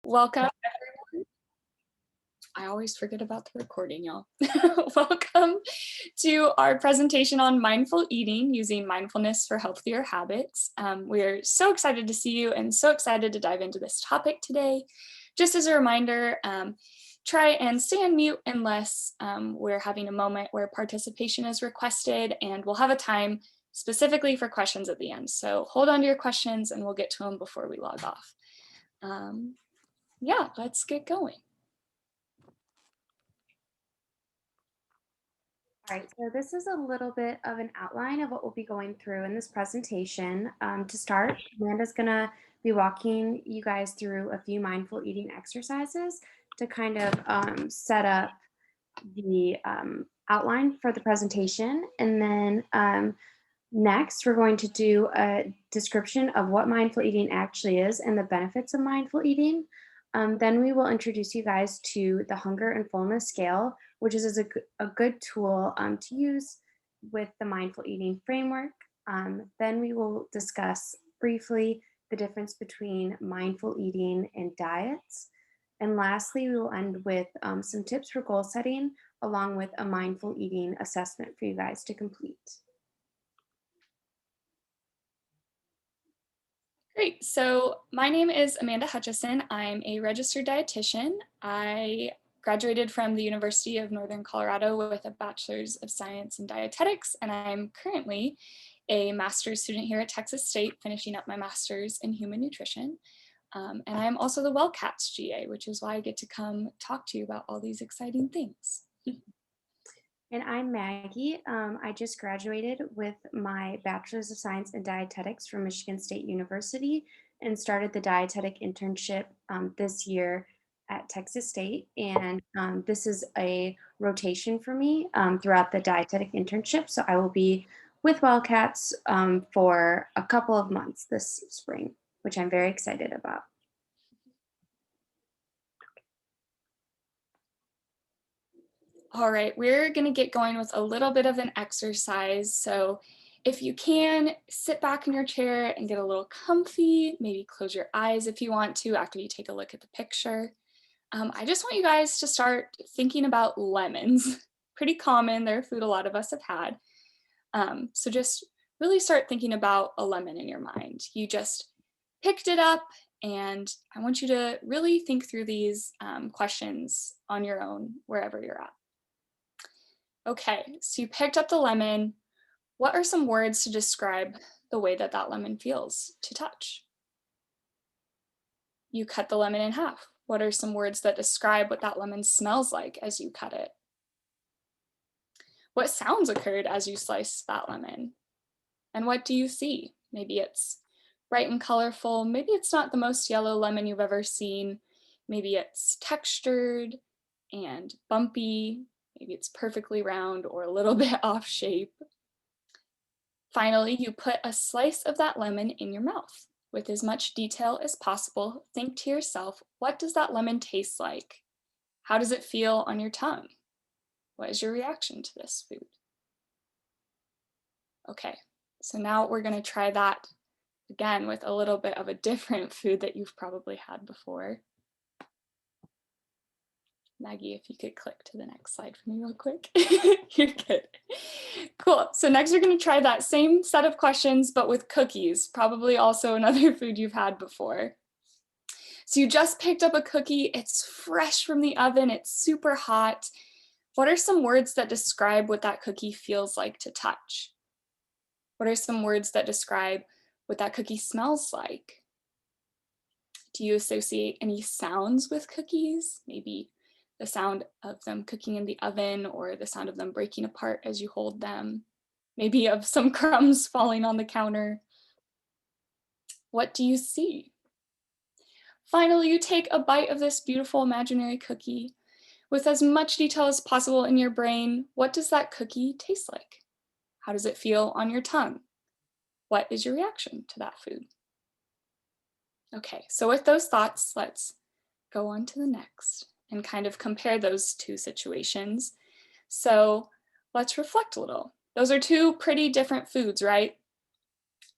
Welcome, everyone. I always forget about the recording, y'all. Welcome to our presentation on mindful eating using mindfulness for healthier habits. We're so excited to see you and so excited to dive into this topic today. Just as a reminder, try and stay on mute unless we're having a moment where participation is requested, and we'll have a time specifically for questions at the end. So hold on to your questions and we'll get to them before we log off. Yeah, let's get going. All right, so this is a little bit of an outline of what we'll be going through in this presentation. To start, Amanda's gonna be walking you guys through a few mindful eating exercises to kind of set up the outline for the presentation. And then next, we're going to do a description of what mindful eating actually is and the benefits of mindful eating. Then we will introduce you guys to the hunger and fullness scale, which is a good tool to use with the mindful eating framework. Then we will discuss briefly the difference between mindful eating and diets. And lastly, we will end with some tips for goal setting, along with a mindful eating assessment for you guys to complete. Great. So my name is Amanda Hutchison. I'm a registered dietitian. I graduated from the University of Northern Colorado with a Bachelor's of Science in Dietetics, and I'm currently a master's student here at Texas State, finishing up my master's in human nutrition. And I'm also the WellCats GA, which is why I get to come talk to you about all these exciting things. And I'm Maggie. I just graduated with my Bachelor's of Science in Dietetics from Michigan State University and started the dietetic internship this year at Texas State. And this is a rotation for me throughout the dietetic internship. So I will be with Wildcats for a couple of months this spring, which I'm very excited about. All right, we're gonna get going with a little bit of an exercise. So if you can, sit back in your chair and get a little comfy, maybe close your eyes if you want to after you take a look at the picture. I just want you guys to start thinking about lemons. Pretty common, they're a food a lot of us have had. So just really start thinking about a lemon in your mind. You just picked it up, and I want you to really think through these questions on your own, wherever you're at. Okay, so you picked up the lemon. What are some words to describe the way that that lemon feels to touch? You cut the lemon in half. What are some words that describe what that lemon smells like as you cut it? What sounds occurred as you sliced that lemon? And what do you see? Maybe it's bright and colorful. Maybe it's not the most yellow lemon you've ever seen. Maybe it's textured and bumpy. Maybe it's perfectly round or a little bit off shape. Finally, you put a slice of that lemon in your mouth. With as much detail as possible, think to yourself, what does that lemon taste like? How does it feel on your tongue? What is your reaction to this food? Okay, so now we're gonna try that again with a little bit of a different food that you've probably had before. Maggie, if you could click to the next slide for me real quick. You're good. Cool. So next we're going to try that same set of questions, but with cookies, probably also another food you've had before. So you just picked up a cookie. It's fresh from the oven. It's super hot. What are some words that describe what that cookie feels like to touch? What are some words that describe what that cookie smells like? Do you associate any sounds with cookies? Maybe the sound of them cooking in the oven or the sound of them breaking apart as you hold them, maybe of some crumbs falling on the counter. What do you see? Finally, you take a bite of this beautiful imaginary cookie. With as much detail as possible in your brain, what does that cookie taste like? How does it feel on your tongue? What is your reaction to that food? Okay, so with those thoughts, let's go on to the next and kind of compare those two situations. So let's reflect a little. Those are two pretty different foods, right?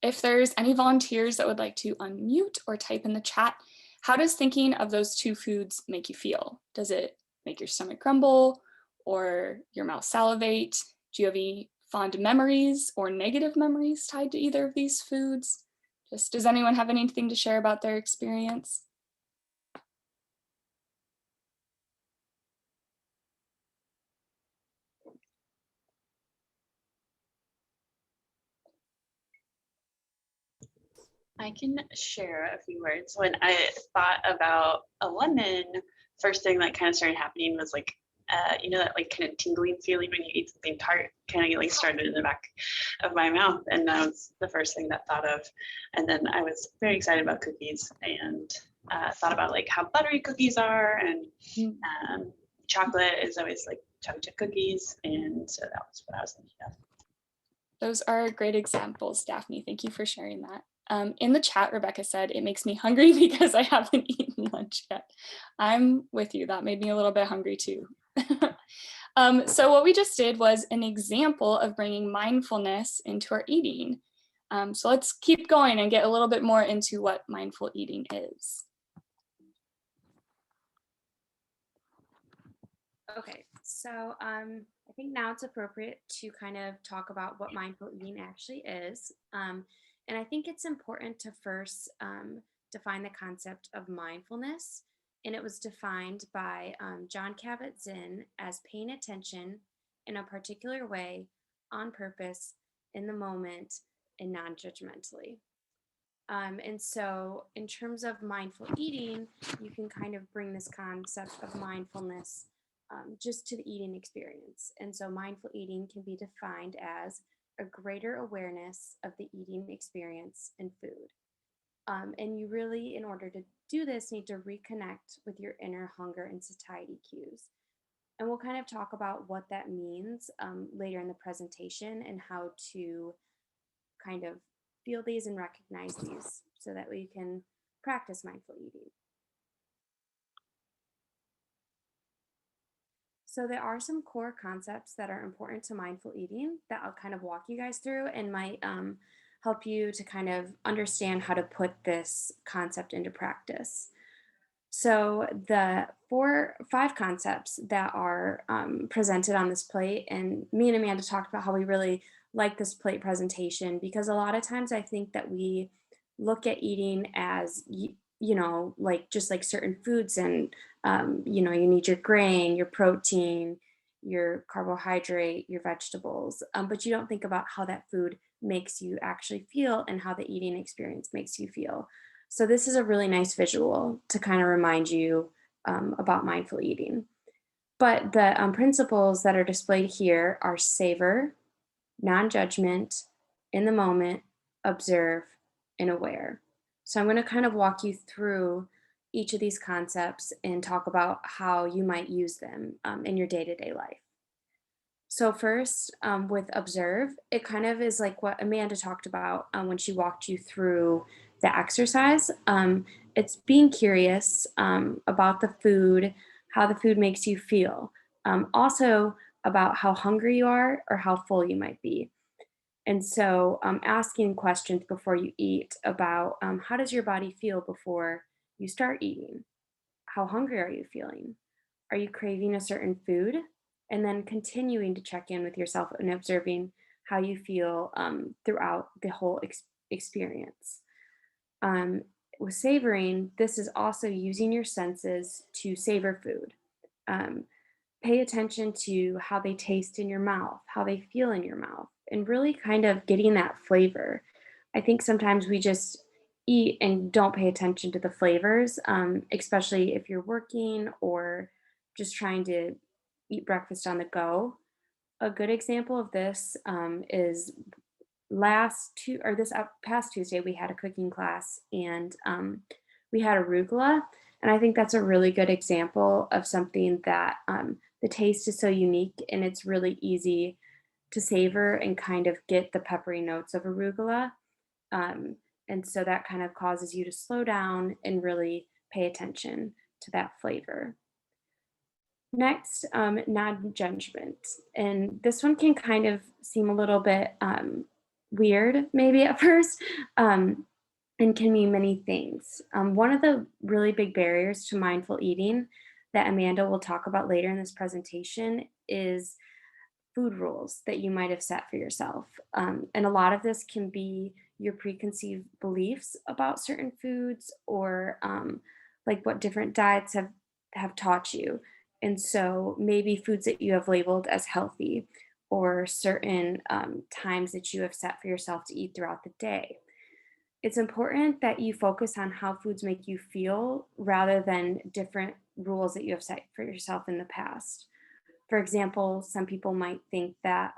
If there's any volunteers that would like to unmute or type in the chat, How does thinking of those two foods make you feel? Does it make your stomach grumble or your mouth salivate? Do you have any fond memories or negative memories tied to either of these foods? Just does anyone have anything to share about their experience? I can share a few words. When I thought about a lemon, first thing that kind of started happening was like, that like kind of tingling feeling when you eat something tart, kind of like started in the back of my mouth, and that was the first thing that thought of. And then I was very excited about cookies and thought about like how buttery cookies are, and chocolate is always like chocolate chip cookies, and so that was what I was thinking of. Those are great examples, Daphne. Thank you for sharing that. In the chat, Rebecca said, it makes me hungry because I haven't eaten lunch yet. I'm with you. That made me a little bit hungry too. So what we just did was an example of bringing mindfulness into our eating. So let's keep going and get a little bit more into what mindful eating is. Okay, so I think now it's appropriate to kind of talk about what mindful eating actually is. And I think it's important to first define the concept of mindfulness. And it was defined by Jon Kabat-Zinn as paying attention in a particular way, on purpose, in the moment, and non-judgmentally. And so in terms of mindful eating, you can kind of bring this concept of mindfulness just to the eating experience. And so mindful eating can be defined as a greater awareness of the eating experience and food. And you really, in order to do this, need to reconnect with your inner hunger and satiety cues. And we'll kind of talk about what that means later in the presentation and how to kind of feel these and recognize these so that we can practice mindful eating. So there are some core concepts that are important to mindful eating that I'll kind of walk you guys through and might help you to kind of understand how to put this concept into practice. So the five concepts that are presented on this plate, and me and Amanda talked about how we really like this plate presentation because a lot of times I think that we look at eating as like just like certain foods, and you need your grain, your protein, your carbohydrate, your vegetables, but you don't think about how that food makes you actually feel and how the eating experience makes you feel. So this is a really nice visual to kind of remind you about mindful eating. But the principles that are displayed here are savor, non-judgment, in the moment, observe, and aware. So I'm going to kind of walk you through each of these concepts and talk about how you might use them in your day-to-day life. So first, with observe, it kind of is like what Amanda talked about when she walked you through the exercise. It's being curious about the food, how the food makes you feel. Also about how hungry you are or how full you might be. And so asking questions before you eat about how does your body feel before you start eating? How hungry are you feeling? Are you craving a certain food? And then continuing to check in with yourself and observing how you feel throughout the whole experience. With savoring, this is also using your senses to savor food. Pay attention to how they taste in your mouth, how they feel in your mouth, and really kind of getting that flavor. I think sometimes we just eat and don't pay attention to the flavors, especially if you're working or just trying to eat breakfast on the go. A good example of this is this past Tuesday we had a cooking class, and we had arugula, and I think that's a really good example of something that the taste is so unique and it's really easy to savor and kind of get the peppery notes of arugula. And so that kind of causes you to slow down and really pay attention to that flavor. Next, non-judgment. And this one can kind of seem a little bit weird maybe at first. And and can mean many things. One of the really big barriers to mindful eating that Amanda will talk about later in this presentation is food rules that you might have set for yourself. And a lot of this can be your preconceived beliefs about certain foods or like what different diets have taught you. And so maybe foods that you have labeled as healthy or certain times that you have set for yourself to eat throughout the day. It's important that you focus on how foods make you feel rather than different rules that you have set for yourself in the past. For example, some people might think that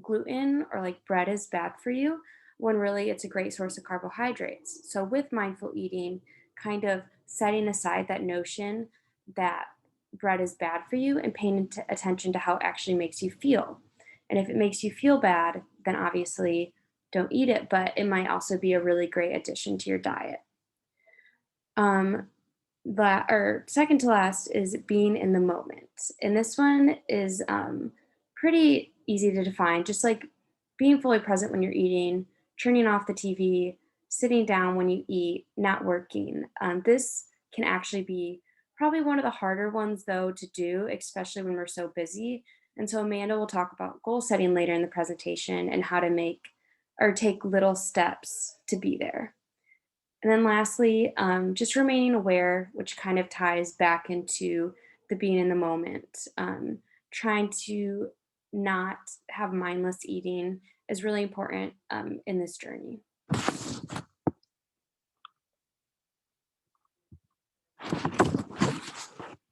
gluten or like bread is bad for you, when really it's a great source of carbohydrates. So, with mindful eating, kind of setting aside that notion that bread is bad for you and paying attention to how it actually makes you feel. And if it makes you feel bad, then obviously don't eat it, but it might also be a really great addition to your diet. Um, or second to last is being in the moment. And this one is pretty easy to define, just like being fully present when you're eating, turning off the TV, sitting down when you eat, not working. This can actually be probably one of the harder ones, though, to do, especially when we're so busy. And so Amanda will talk about goal setting later in the presentation and how to make or take little steps to be there. And then lastly, just remaining aware, which kind of ties back into the being in the moment. Trying to not have mindless eating is really important in this journey.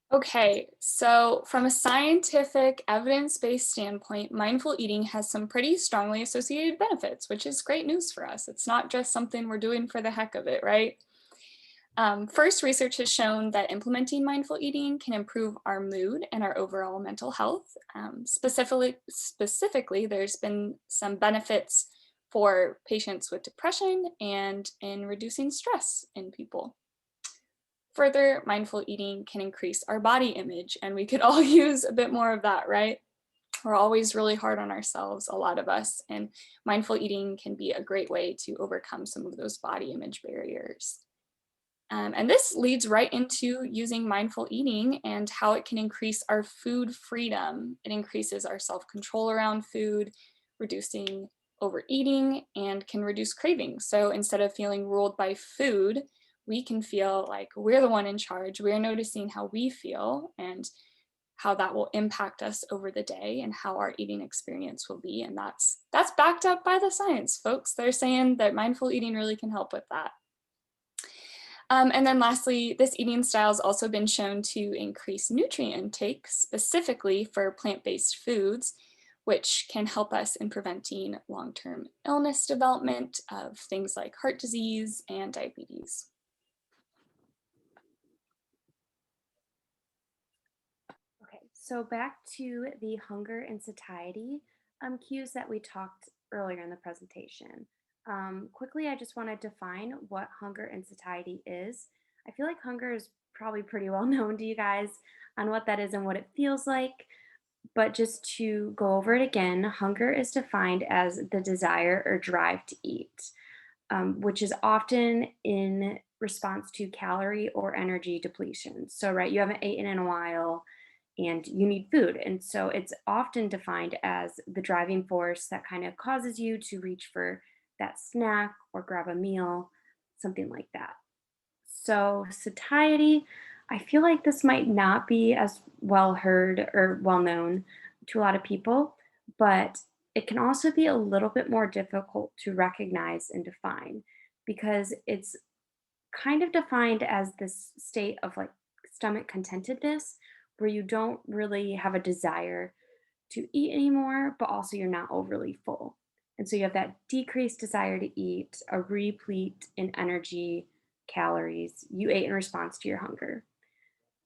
Okay, so from a scientific, evidence-based standpoint, mindful eating has some pretty strongly associated benefits, which is great news for us. It's not just something we're doing for the heck of it, right? First, research has shown that implementing mindful eating can improve our mood and our overall mental health. Specifically, there's been some benefits for patients with depression and in reducing stress in people. Further, mindful eating can increase our body image, and we could all use a bit more of that, right? We're always really hard on ourselves, a lot of us, and mindful eating can be a great way to overcome some of those body image barriers. And this leads right into using mindful eating and how it can increase our food freedom. It increases our self-control around food, reducing overeating, and can reduce cravings. So instead of feeling ruled by food, we can feel like we're the one in charge. We're noticing how we feel and how that will impact us over the day and how our eating experience will be. And that's backed up by the science, folks. They're saying that mindful eating really can help with that. And then lastly, this eating style has also been shown to increase nutrient intake, specifically for plant-based foods, which can help us in preventing long-term illness development of things like heart disease and diabetes. Okay, so back to the hunger and satiety cues that we talked earlier in the presentation. Quickly, I just want to define what hunger and satiety is. I feel like hunger is probably pretty well known to you guys on what that is and what it feels like. But just to go over it again, hunger is defined as the desire or drive to eat, which is often in response to calorie or energy depletion. So, right, you haven't eaten in a while and you need food. And so it's often defined as the driving force that kind of causes you to reach for that snack or grab a meal, something like that. So, satiety, I feel like this might not be as well heard or well known to a lot of people, but it can also be a little bit more difficult to recognize and define because it's kind of defined as this state of like stomach contentedness where you don't really have a desire to eat anymore, but also you're not overly full. And so you have that decreased desire to eat, a replete in energy, calories you ate in response to your hunger.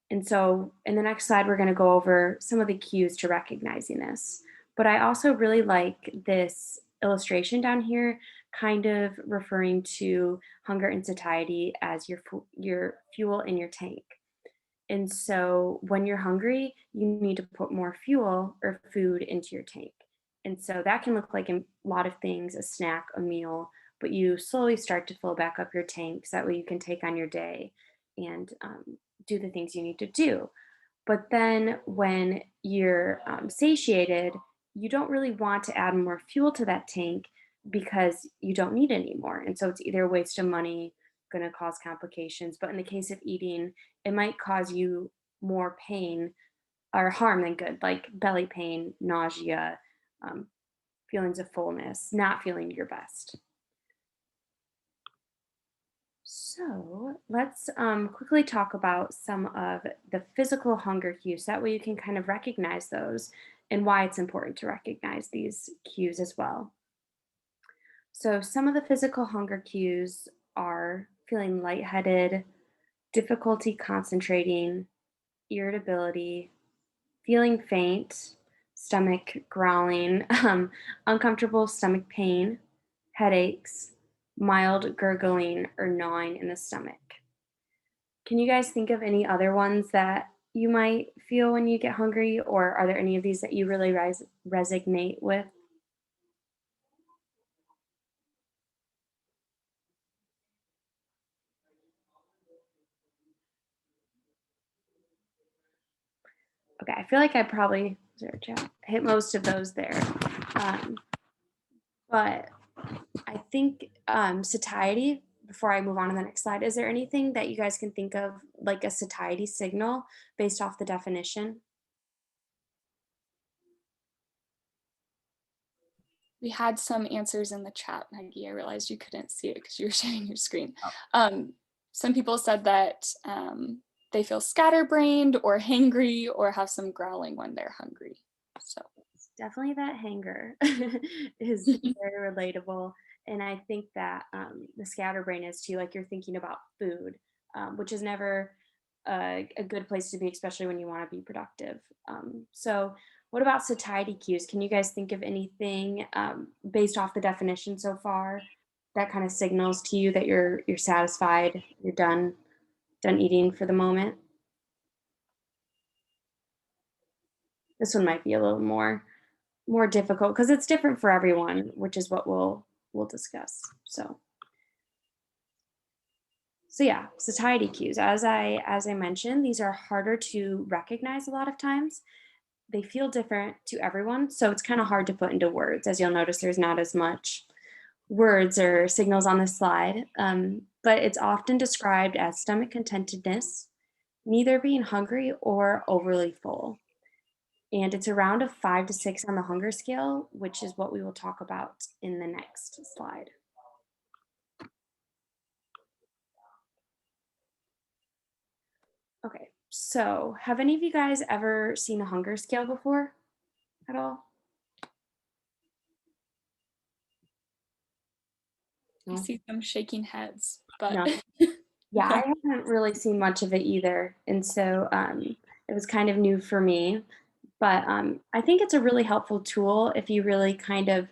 And so in the next slide, we're going to go over some of the cues to recognizing this. But I also really like this illustration down here, kind of referring to hunger and satiety as your fuel in your tank. And so when you're hungry, you need to put more fuel or food into your tank. And so that can look like a lot of things, a snack, a meal, but you slowly start to fill back up your tank so that way you can take on your day and do the things you need to do. But then when you're satiated, you don't really want to add more fuel to that tank because you don't need any more. And so it's either a waste of money, going to cause complications. But in the case of eating, it might cause you more pain or harm than good, like belly pain, nausea, um, feelings of fullness, not feeling your best. So let's quickly talk about some of the physical hunger cues. That way you can kind of recognize those and why it's important to recognize these cues as well. So some of the physical hunger cues are feeling lightheaded, difficulty concentrating, irritability, feeling faint, stomach growling, uncomfortable stomach pain, headaches, mild gurgling or gnawing in the stomach. Can you guys think of any other ones that you might feel when you get hungry, or are there any of these that you really resonate with? Okay, I feel like I probably hit most of those there. Um, but I think satiety, before I move on to the next slide, is there anything that you guys can think of like a satiety signal based off the definition? We had some answers in the chat, Maggie. I realized you couldn't see it because you were sharing your screen. Some people said that they feel scatterbrained or hangry or have some growling when they're hungry. So It's definitely that hanger is very relatable. And I think that the scatterbrain is too, like you're thinking about food, which is never a good place to be, especially when you want to be productive. So what about satiety cues? Can you guys think of anything based off the definition so far that kind of signals to you that you're satisfied, you're done eating for the moment? This one might be a little more difficult because it's different for everyone, which is what we'll discuss. So yeah, satiety cues. As I mentioned, these are harder to recognize a lot of times. They feel different to everyone, so it's kind of hard to put into words. As you'll notice, there's not as much words or signals on this slide, but it's often described as stomach contentedness, neither being hungry or overly full. And it's around a 5 to 6 on the hunger scale, which is what we will talk about in the next slide. Okay, so have any of you guys ever seen a hunger scale before at all? I see some shaking heads, but No. Yeah, I haven't really seen much of it either. And so it was kind of new for me. But I think it's a really helpful tool if you really kind of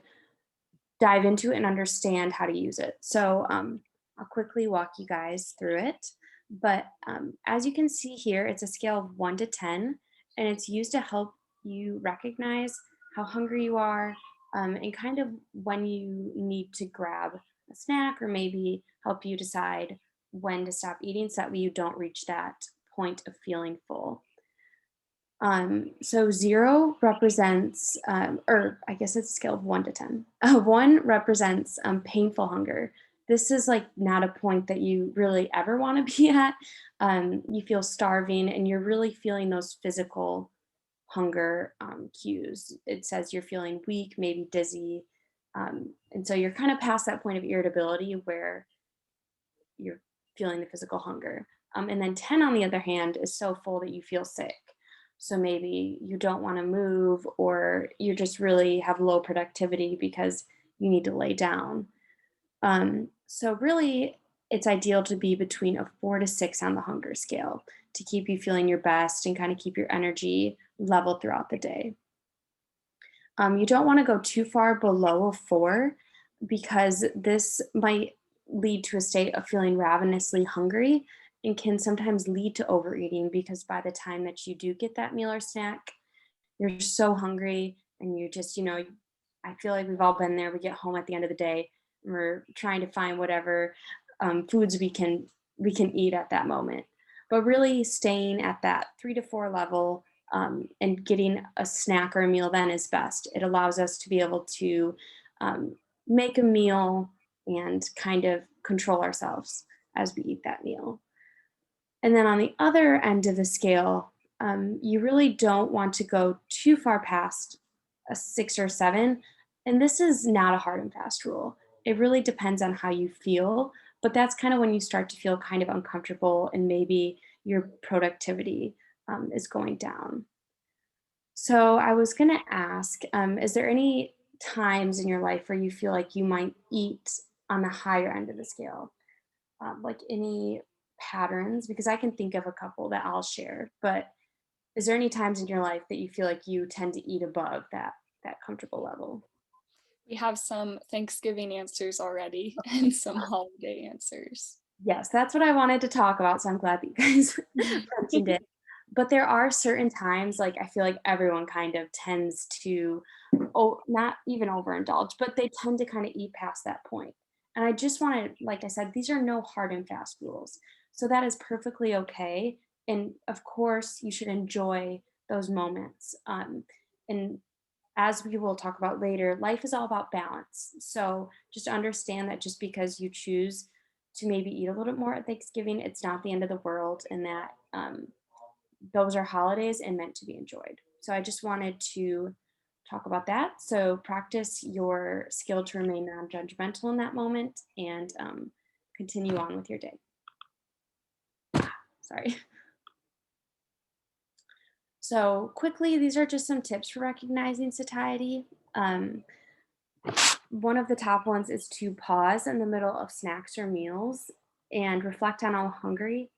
dive into it and understand how to use it. So I'll quickly walk you guys through it. But as you can see here, it's a scale of 1 to 10, and it's used to help you recognize how hungry you are and kind of when you need to grab a snack or maybe help you decide when to stop eating so that way you don't reach that point of feeling full. So 0 represents, or I guess it's a scale of 1 to 10. 1 represents painful hunger. This is like not a point that you really ever want to be at. You feel starving and you're really feeling those physical hunger cues. It says you're feeling weak, maybe dizzy. And so you're kind of past that point of irritability where you're feeling the physical hunger. And then 10, on the other hand, is so full that you feel sick. So maybe you don't want to move or you just really have low productivity because you need to lay down. So really, it's ideal to be between a 4 to 6 on the hunger scale to keep you feeling your best and kind of keep your energy level throughout the day. You don't want to go too far below a 4 because this might lead to a state of feeling ravenously hungry and can sometimes lead to overeating because by the time that you do get that meal or snack, you're so hungry and you just, I feel like we've all been there. We get home at the end of the day We're trying to find whatever foods we can eat at that moment. But really staying at that 3 to 4 level, and getting a snack or a meal then is best. It allows us to be able to um, make a meal and kind of control ourselves as we eat that meal. And then on the other end of the scale, you really don't want to go too far past a 6 or 7. And this is not a hard and fast rule. It really depends on how you feel, but that's kind of when you start to feel kind of uncomfortable and maybe your productivity is going down. So I was going to ask, is there any times in your life where you feel like you might eat on the higher end of the scale? Like any patterns? Because I can think of a couple that I'll share, but is there any times in your life that you feel like you tend to eat above that comfortable level? We have some Thanksgiving answers already and some holiday answers. Yes, that's what I wanted to talk about, so I'm glad that you guys mentioned it. But there are certain times, like I feel like everyone kind of tends to, oh, not even overindulge, but they tend to kind of eat past that point. And I just want to, like I said, these are no hard and fast rules. So that is perfectly okay. And of course, you should enjoy those moments. And as we will talk about later, life is all about balance. So just understand that just because you choose to maybe eat a little bit more at Thanksgiving, it's not the end of the world, and that those are holidays and meant to be enjoyed. So I just wanted to talk about that. So practice your skill to remain non-judgmental in that moment, and continue on with your day. Sorry. So quickly, these are just some tips for recognizing satiety. Um, One of the top ones is to pause in the middle of snacks or meals and reflect on how hungry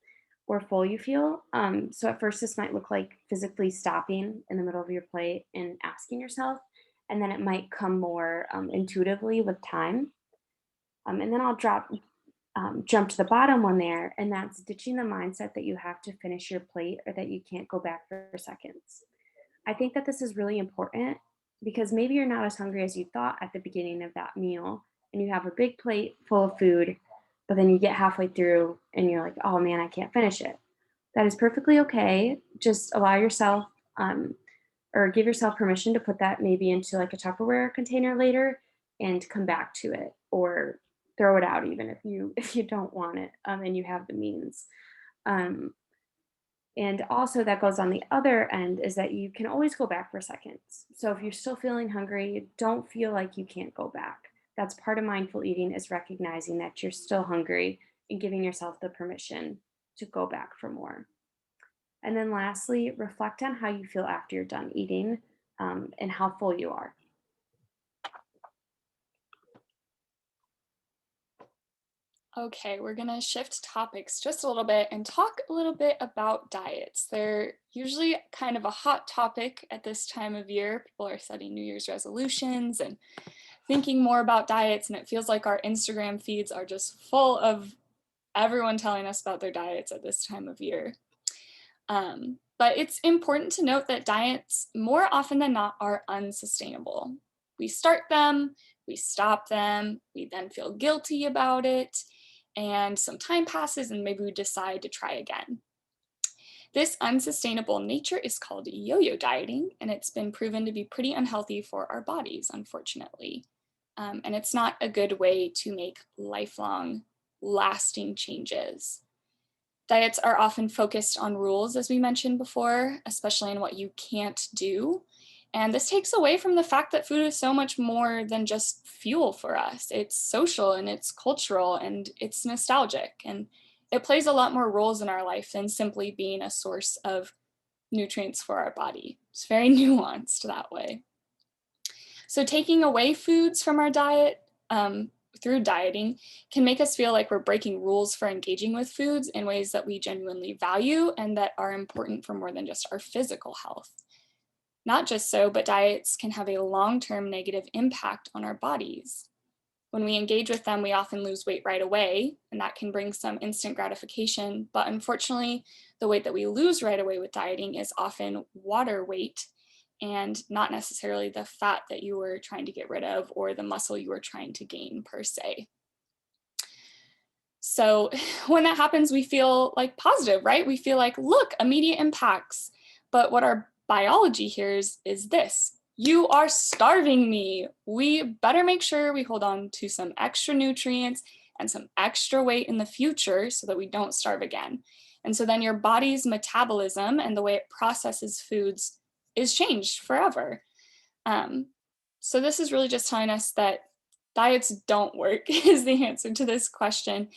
or full you feel. So at first, this might look like physically stopping in the middle of your plate and asking yourself, and then it might come more intuitively with time. And then I'll jump to the bottom one there, and that's ditching the mindset that you have to finish your plate or that you can't go back for seconds. I think that this is really important because maybe you're not as hungry as you thought at the beginning of that meal and you have a big plate full of food, but then you get halfway through and you're like, oh man, I can't finish it. That is perfectly okay. Just allow yourself um, or give yourself permission to put that maybe into like a Tupperware container later and come back to it, or throw it out even if you if you don't want it, and you have the means. Um, and also, that goes on the other end is that you can always go back for seconds. So if you're still feeling hungry, don't feel like you can't go back. That's part of mindful eating, is recognizing that you're still hungry and giving yourself the permission to go back for more. And then lastly, reflect on how you feel after you're done eating, and how full you are. Okay, we're gonna shift topics just a little bit and talk a little bit about diets. They're usually kind of a hot topic at this time of year. People are setting New Year's resolutions and thinking more about diets, and it feels like our Instagram feeds are just full of everyone telling us about their diets at this time of year. But it's important to note that diets, more often than not, are unsustainable. We start them, we stop them, we then feel guilty about it, and some time passes and maybe we decide to try again. This unsustainable nature is called yo-yo dieting, and it's been proven to be pretty unhealthy for our bodies, unfortunately. And it's not a good way to make lifelong, lasting changes. Diets are often focused on rules, as we mentioned before, especially in what you can't do. And this takes away from the fact that food is so much more than just fuel for us. It's social and it's cultural and it's nostalgic. And it plays a lot more roles in our life than simply being a source of nutrients for our body. It's very nuanced that way. So taking away foods from our diet through dieting can make us feel like we're breaking rules for engaging with foods in ways that we genuinely value and that are important for more than just our physical health. Not just so, but diets can have a long-term negative impact on our bodies. When we engage with them, we often lose weight right away, and that can bring some instant gratification. But unfortunately, the weight that we lose right away with dieting is often water weight, and not necessarily the fat that you were trying to get rid of or the muscle you were trying to gain per se. So when that happens, we feel like positive, right? We feel like, look, immediate impacts. But what our biology hears is this: you are starving me. We better make sure we hold on to some extra nutrients and some extra weight in the future so that we don't starve again. And so then your body's metabolism and the way it processes foods is changed forever. So this is really just telling us that diets don't work is the answer to this question.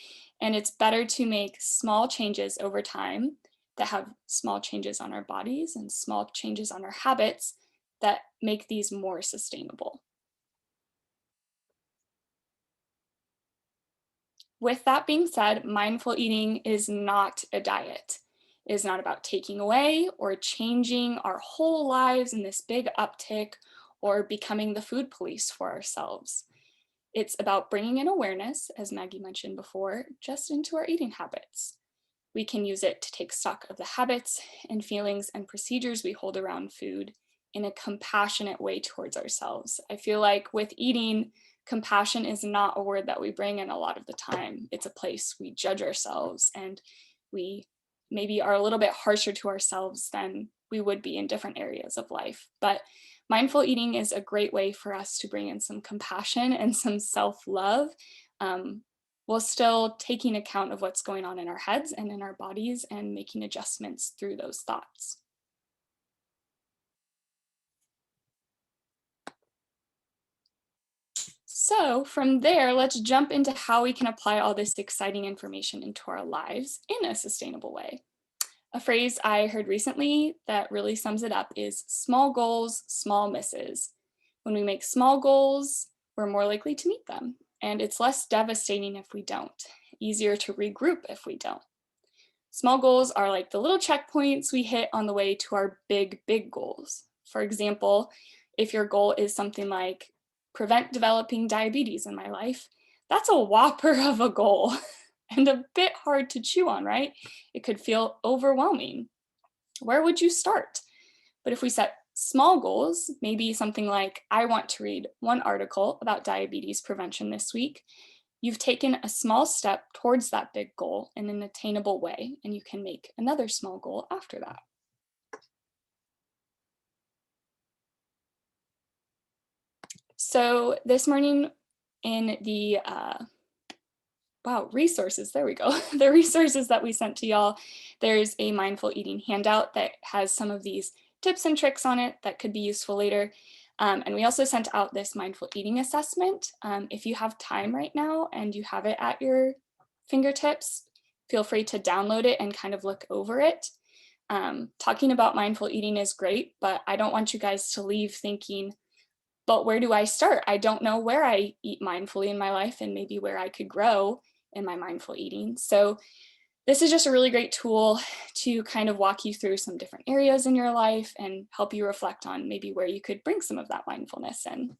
And it's better to make small changes over time that have small changes on our bodies and small changes on our habits that make these more sustainable. With that being said, mindful eating is not a diet. It is not about taking away or changing our whole lives in this big uptick or becoming the food police for ourselves. It's about bringing in awareness, as Maggie mentioned before, just into our eating habits. We can use it to take stock of the habits and feelings and procedures we hold around food in a compassionate way towards ourselves. I feel like with eating, compassion is not a word that we bring in a lot of the time. It's a place we judge ourselves, and we maybe are a little bit harsher to ourselves than we would be in different areas of life. But mindful eating is a great way for us to bring in some compassion and some self-love, while still taking account of what's going on in our heads and in our bodies and making adjustments through those thoughts. So from there, let's jump into how we can apply all this exciting information into our lives in a sustainable way. A phrase I heard recently that really sums it up is small goals, small misses. When we make small goals, we're more likely to meet them, and it's less devastating if we don't, easier to regroup if we don't. Small goals are like the little checkpoints we hit on the way to our big, big goals. For example, if your goal is something like prevent developing diabetes in my life, that's a whopper of a goal and a bit hard to chew on, right? It could feel overwhelming. Where would you start? But if we set small goals, maybe something like, I want to read one article about diabetes prevention this week, you've taken a small step towards that big goal in an attainable way, and you can make another small goal after that. So this morning in the resources, there we go. The resources that we sent to y'all, there's a mindful eating handout that has some of these tips and tricks on it that could be useful later. And we also sent out this mindful eating assessment. If you have time right now and you have it at your fingertips, feel free to download it and kind of look over it. Talking about mindful eating is great, but I don't want you guys to leave thinking, but where do I start? I don't know where I eat mindfully in my life and maybe where I could grow in my mindful eating. So this is just a really great tool to kind of walk you through some different areas in your life and help you reflect on maybe where you could bring some of that mindfulness in.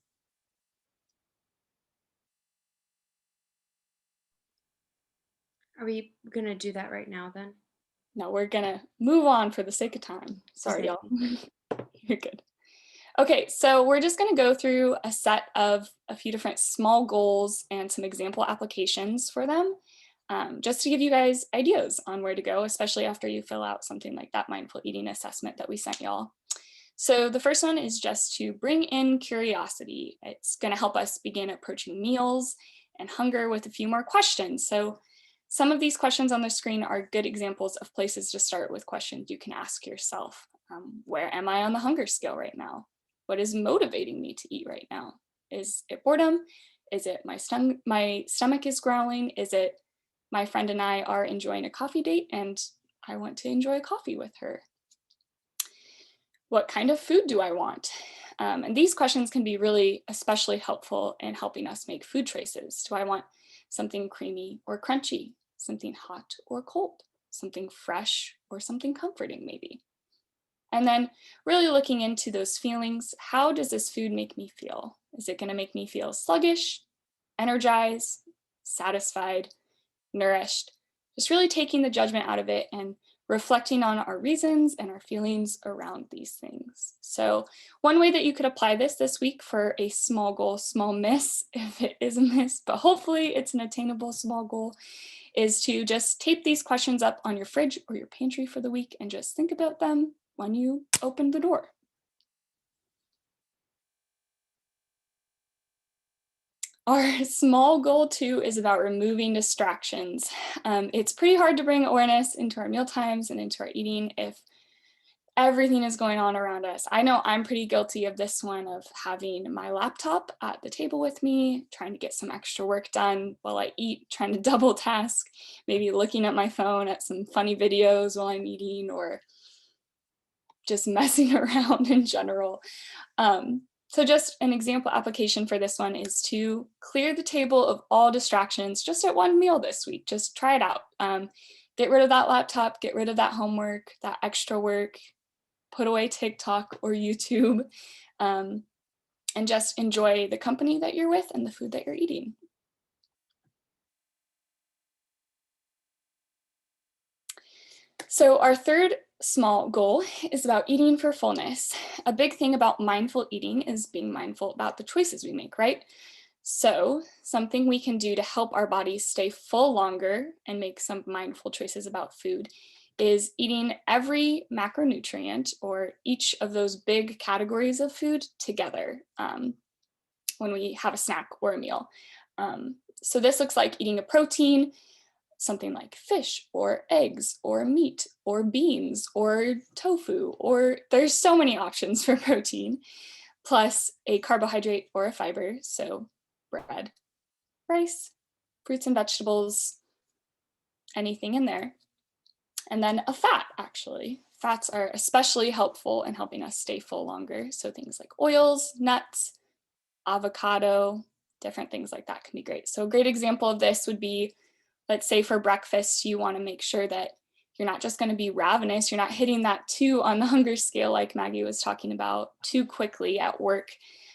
Are we going to do that right now then? No, we're gonna move on for the sake of time. Sorry, y'all. You're good. Okay, so we're just gonna go through a set of a few different small goals and some example applications for them, just to give you guys ideas on where to go, especially after you fill out something like that mindful eating assessment that we sent y'all. So the first one is just to bring in curiosity. It's gonna help us begin approaching meals and hunger with a few more questions. So some of these questions on the screen are good examples of places to start with questions you can ask yourself. Where am I on the hunger scale right now? What is motivating me to eat right now? Is it boredom? Is it my stomach is growling? Is it my friend and I are enjoying a coffee date and I want to enjoy coffee with her? What kind of food do I want? And these questions can be really especially helpful in helping us make food choices. Do I want something creamy or crunchy? Something hot or cold? Something fresh or something comforting maybe? And then really looking into those feelings. How does this food make me feel? Is it going to make me feel sluggish, energized, satisfied, nourished? Just really taking the judgment out of it and reflecting on our reasons and our feelings around these things. So one way that you could apply this week for a small goal, small miss, if it is a miss, but hopefully it's an attainable small goal, is to just tape these questions up on your fridge or your pantry for the week and just think about them when you open the door. Our small goal 2 is about removing distractions. It's pretty hard to bring awareness into our meal times and into our eating if everything is going on around us. I know I'm pretty guilty of this one, of having my laptop at the table with me, trying to get some extra work done while I eat, trying to double task, maybe looking at my phone at some funny videos while I'm eating, or just messing around in general. So just an example application for this one is to clear the table of all distractions just at one meal this week. Just try it out. Get rid of that laptop, get rid of that homework, that extra work, put away TikTok or YouTube, and just enjoy the company that you're with and the food that you're eating. So our third small goal is about eating for fullness. A big thing about mindful eating is being mindful about the choices we make, right? So something we can do to help our bodies stay full longer and make some mindful choices about food is eating every macronutrient, or each of those big categories of food, together when we have a snack or a meal. So this looks like eating a protein, something like fish or eggs or meat or beans or tofu, or there's so many options for protein, plus a carbohydrate or a fiber, so bread, rice, fruits and vegetables, anything in there. And then a fat, actually. Fats are especially helpful in helping us stay full longer. So things like oils, nuts, avocado, different things like that can be great. So a great example of this would be, let's say for breakfast, you want to make sure that you're not just going to be ravenous, you're not hitting that 2 on the hunger scale like Maggie was talking about too quickly at work.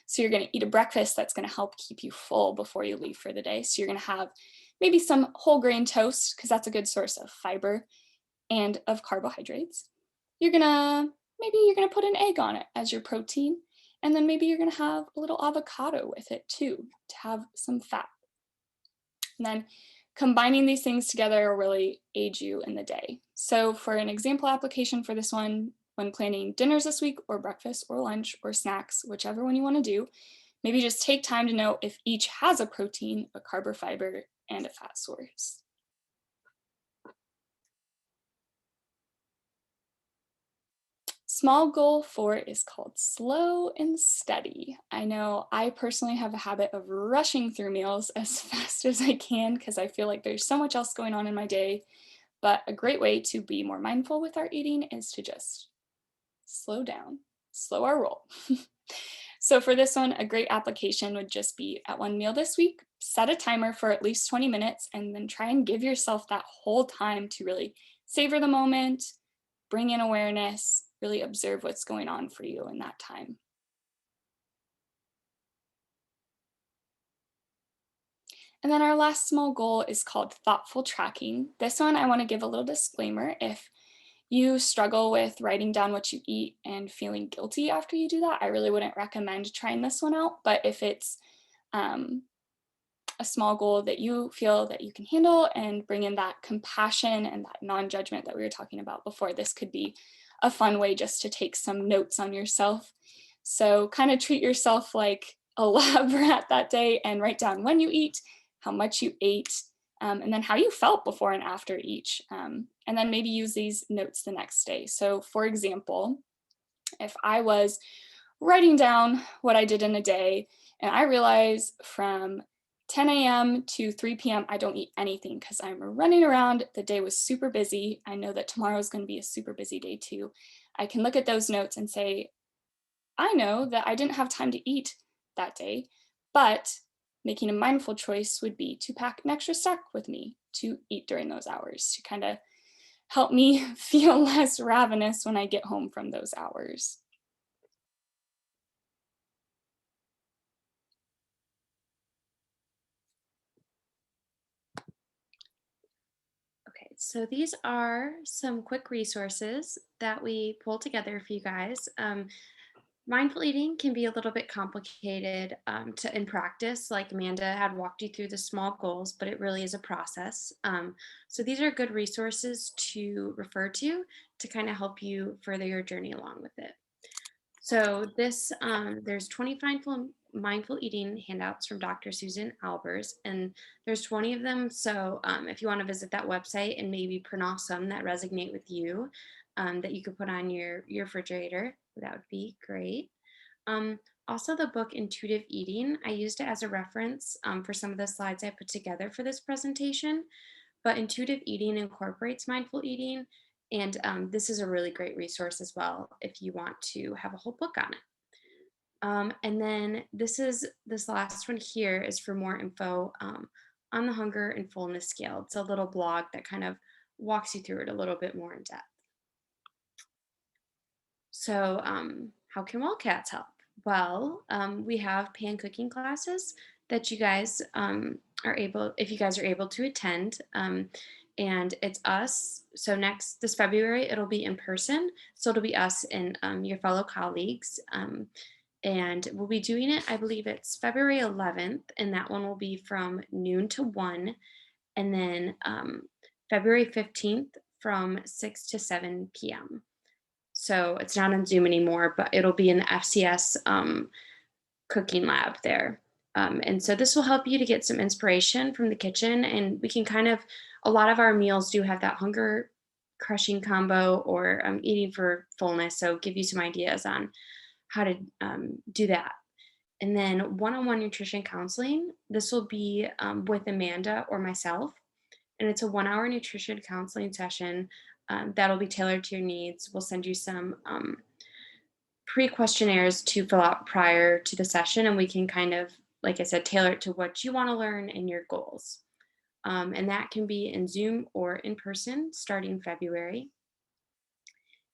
So you're going to eat a breakfast that's going to help keep you full before you leave for the day. So you're going to have maybe some whole grain toast, because that's a good source of fiber and of carbohydrates. Maybe you're gonna put an egg on it as your protein, and then maybe you're gonna have a little avocado with it too, to have some fat. And then combining these things together will really aid you in the day. So for an example application for this one, when planning dinners this week, or breakfast or lunch or snacks, whichever one you want to do, maybe just take time to know if each has a protein, a carb or fiber, and a fat source. Small goal 4 is called slow and steady. I know I personally have a habit of rushing through meals as fast as I can because I feel like there's so much else going on in my day. But a great way to be more mindful with our eating is to just slow down, slow our roll. So for this one, a great application would just be at one meal this week, set a timer for at least 20 minutes, and then try and give yourself that whole time to really savor the moment, bring in awareness, really observe what's going on for you in that time. And then our last small goal is called thoughtful tracking. This one I want to give a little disclaimer. If you struggle with writing down what you eat and feeling guilty after you do that, I really wouldn't recommend trying this one out. But if it's a small goal that you feel that you can handle and bring in that compassion and that non-judgment that we were talking about before, this could be a fun way just to take some notes on yourself. So kind of treat yourself like a lab rat that day and write down when you eat, how much you ate, and then how you felt before and after each. And then maybe use these notes the next day. So for example, if I was writing down what I did in a day and I realize from 10 a.m. to 3 p.m. I don't eat anything because I'm running around. The day was super busy. I know that tomorrow is going to be a super busy day too. I can look at those notes and say, I know that I didn't have time to eat that day, but making a mindful choice would be to pack an extra snack with me to eat during those hours, to kind of help me feel less ravenous when I get home from those hours. Okay, So these are some quick resources that we pulled together for you guys. Mindful eating can be a little bit complicated to in practice. Like Amanda had walked you through the small goals, but it really is a process. So these are good resources to refer to kind of help you further your journey along with it. So there's 20 mindful eating handouts from Dr. Susan Albers, and there's 20 of them. So if you want to visit that website and maybe print off some that resonate with you, that you could put on your refrigerator, that would be great. Um, Also, the book Intuitive Eating, I used it as a reference for some of the slides I put together for this presentation. But intuitive eating incorporates mindful eating, and this is a really great resource as well if you want to have a whole book on it. And then this last one here is for more info on the hunger and fullness scale. It's a little blog that kind of walks you through it a little bit more in depth. So, how can Wildcats help? Well, we have pan cooking classes that you guys are able, if you guys are able to attend. And it's us. So this February, it'll be in person. So it'll be us and your fellow colleagues. And we'll be doing it, I believe it's February 11th, and that one will be from noon to 1. And then February 15th from 6 to 7 p.m. So it's not on Zoom anymore, but it'll be in the FCS cooking lab there. And so this will help you to get some inspiration from the kitchen, and we can a lot of our meals do have that hunger crushing combo or eating for fullness. So give you some ideas on how to do that. And then one-on-one nutrition counseling. This will be with Amanda or myself, and it's a 1-hour nutrition counseling session that'll be tailored to your needs. We'll send you some pre-questionnaires to fill out prior to the session, and we can like I said, tailor it to what you want to learn and your goals. And that can be in Zoom or in person starting February.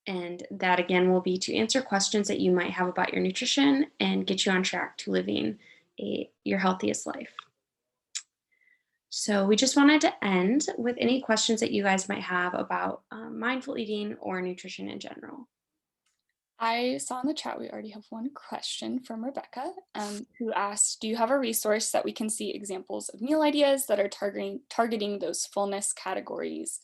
And that again will be to answer questions that you might have about your nutrition and get you on track to living your healthiest life. So we just wanted to end with any questions that you guys might have about mindful eating or nutrition in general. I saw in the chat we already have one question from Rebecca, who asked, do you have a resource that we can see examples of meal ideas that are targeting those fullness categories?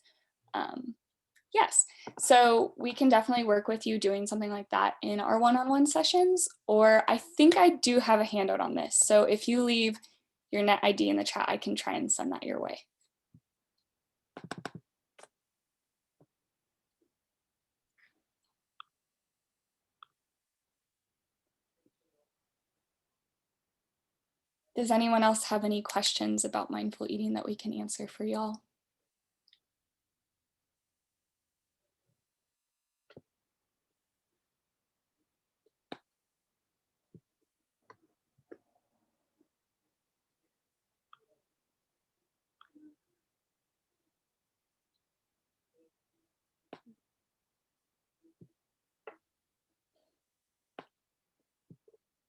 Yes, so we can definitely work with you doing something like that in our one-on-one sessions, or I think I do have a handout on this. So if you leave your net ID in the chat, I can try and send that your way. Does anyone else have any questions about mindful eating that we can answer for y'all?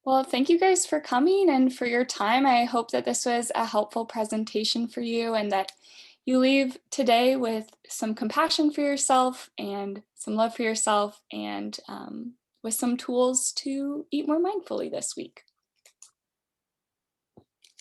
Well, thank you guys for coming and for your time. I hope that this was a helpful presentation for you and that you leave today with some compassion for yourself and some love for yourself and with some tools to eat more mindfully this week.